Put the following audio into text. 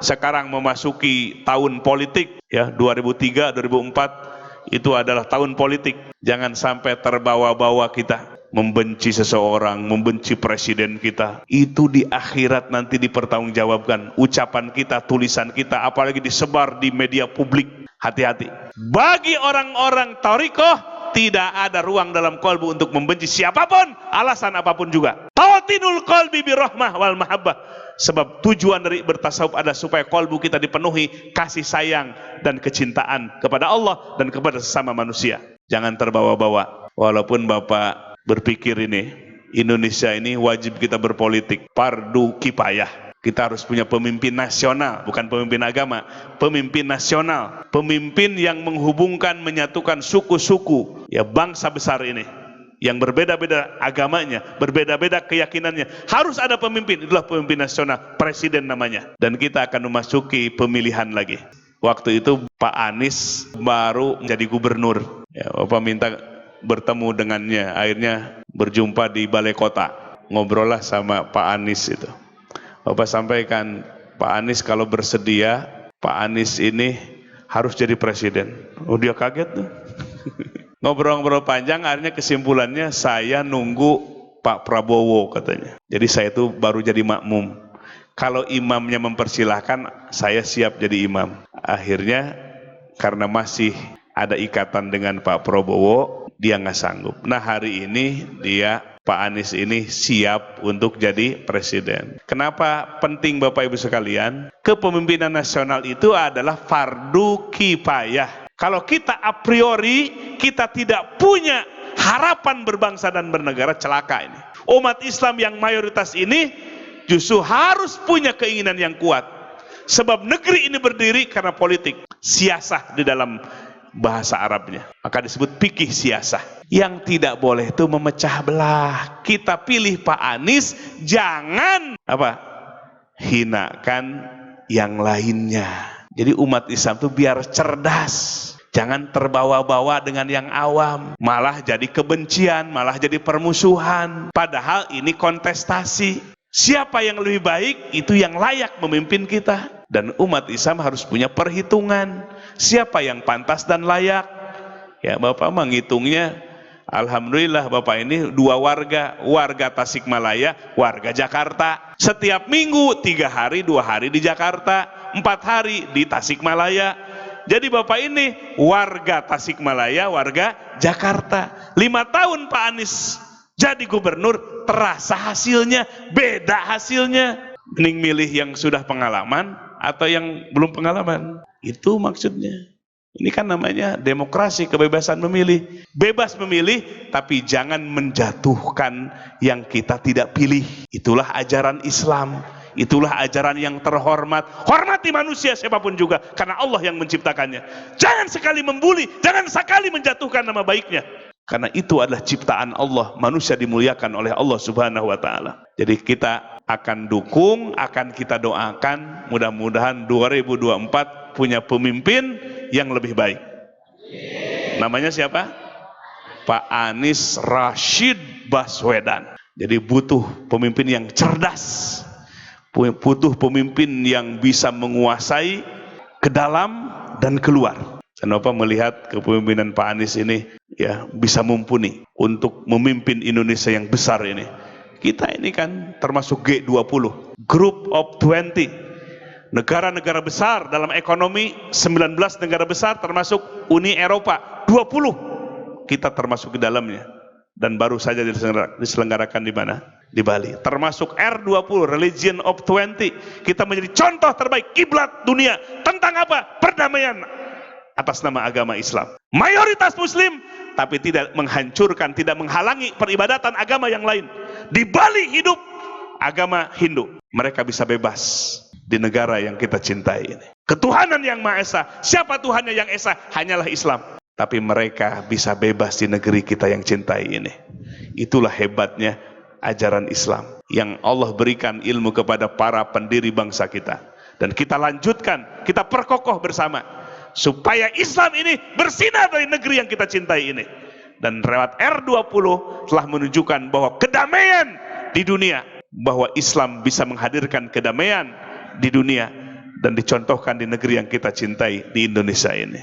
sekarang memasuki tahun politik, ya 2003, 2004 itu adalah tahun politik. Jangan sampai terbawa-bawa kita membenci seseorang, membenci presiden kita. Itu di akhirat nanti dipertanggungjawabkan. Ucapan kita, tulisan kita, apalagi disebar di media publik. Hati-hati. Bagi orang-orang thariqah, tidak ada ruang dalam qalbu untuk membenci siapapun, alasan apapun juga. Tawatinul qalbi birahmah wal mahabbah. Sebab tujuan dari bertasawuf adalah supaya qalbu kita dipenuhi kasih sayang dan kecintaan kepada Allah dan kepada sesama manusia. Jangan terbawa-bawa. Walaupun Bapak berpikir ini, Indonesia ini wajib kita berpolitik, fardu kifayah. Kita harus punya pemimpin nasional, bukan pemimpin agama, pemimpin nasional, pemimpin yang menghubungkan, menyatukan suku-suku, ya bangsa besar ini, yang berbeda-beda agamanya, berbeda-beda keyakinannya. Harus ada pemimpin, itulah pemimpin nasional, presiden namanya. Dan kita akan memasuki pemilihan lagi. Waktu itu Pak Anies baru menjadi gubernur. Ya, Bapak minta bertemu dengannya, akhirnya berjumpa di balai kota, ngobrol lah sama Pak Anies itu. Bapak sampaikan, Pak Anies kalau bersedia, Pak Anies ini harus jadi presiden. Oh dia kaget tuh. Ngobrol-ngobrol panjang, akhirnya kesimpulannya saya nunggu Pak Prabowo katanya. Jadi saya itu baru jadi makmum. Kalau imamnya mempersilahkan, saya siap jadi imam. Akhirnya karena masih ada ikatan dengan Pak Prabowo, dia nggak sanggup. Nah hari ini Pak Anies ini siap untuk jadi presiden. Kenapa penting Bapak Ibu sekalian? Kepemimpinan nasional itu adalah fardu kifayah. Kalau kita a priori kita tidak punya harapan berbangsa dan bernegara, celaka ini. Umat Islam yang mayoritas ini justru harus punya keinginan yang kuat. Sebab negeri ini berdiri karena politik, siasah di dalam bahasa Arabnya, maka disebut fikih siasah. Yang tidak boleh itu memecah belah. Kita pilih Pak Anies, jangan hinakan yang lainnya. Jadi umat Islam itu biar cerdas, jangan terbawa-bawa dengan yang awam, malah jadi kebencian, malah jadi permusuhan. Padahal ini kontestasi. Siapa yang lebih baik, itu yang layak memimpin kita. Dan umat Islam harus punya perhitungan. Siapa yang pantas dan layak? Ya Bapak menghitungnya, alhamdulillah Bapak ini dua warga Tasikmalaya, warga Jakarta. Setiap minggu 3 hari, 2 hari di Jakarta, 4 hari di Tasikmalaya. Jadi Bapak ini warga Tasikmalaya, warga Jakarta. 5 tahun Pak Anies jadi gubernur, terasa hasilnya, beda hasilnya. Mending milih yang sudah pengalaman atau yang belum pengalaman. Itu maksudnya. Ini kan namanya demokrasi, kebebasan memilih. Bebas memilih, tapi jangan menjatuhkan yang kita tidak pilih. Itulah ajaran Islam. Itulah ajaran yang terhormat. Hormati manusia siapapun juga, karena Allah yang menciptakannya. Jangan sekali membuli, jangan sekali menjatuhkan nama baiknya. Karena itu adalah ciptaan Allah. Manusia dimuliakan oleh Allah Subhanahu wa Ta'ala. Jadi kita akan dukung, akan kita doakan, mudah-mudahan 2024 punya pemimpin yang lebih baik. Namanya siapa? Pak Anies Rashid Baswedan. Jadi butuh pemimpin yang cerdas, butuh pemimpin yang bisa menguasai ke dalam dan keluar. Dan Bapak melihat kepemimpinan Pak Anies ini ya bisa mumpuni untuk memimpin Indonesia yang besar ini. Kita ini kan termasuk G20, Group of 20, negara-negara besar dalam ekonomi, 19 negara besar termasuk Uni Eropa, 20 kita termasuk di dalamnya. Dan baru saja diselenggarakan di mana? Di Bali. Termasuk R20, Religion of 20. Kita menjadi contoh terbaik, kiblat dunia. Tentang apa? Perdamaian atas nama agama Islam. Mayoritas Muslim, tapi tidak menghancurkan, tidak menghalangi peribadatan agama yang lain. Di Bali hidup agama Hindu. Mereka bisa bebas di negara yang kita cintai ini. Ketuhanan yang Maha Esa. Siapa Tuhannya yang Esa? Hanyalah Islam. Tapi mereka bisa bebas di negeri kita yang cintai ini. Itulah hebatnya ajaran Islam yang Allah berikan ilmu kepada para pendiri bangsa kita. Dan kita lanjutkan, kita perkokoh bersama supaya Islam ini bersinar dari negeri yang kita cintai ini. Dan lewat R20 telah menunjukkan bahwa kedamaian di dunia, bahwa Islam bisa menghadirkan kedamaian di dunia dan dicontohkan di negeri yang kita cintai, di Indonesia ini.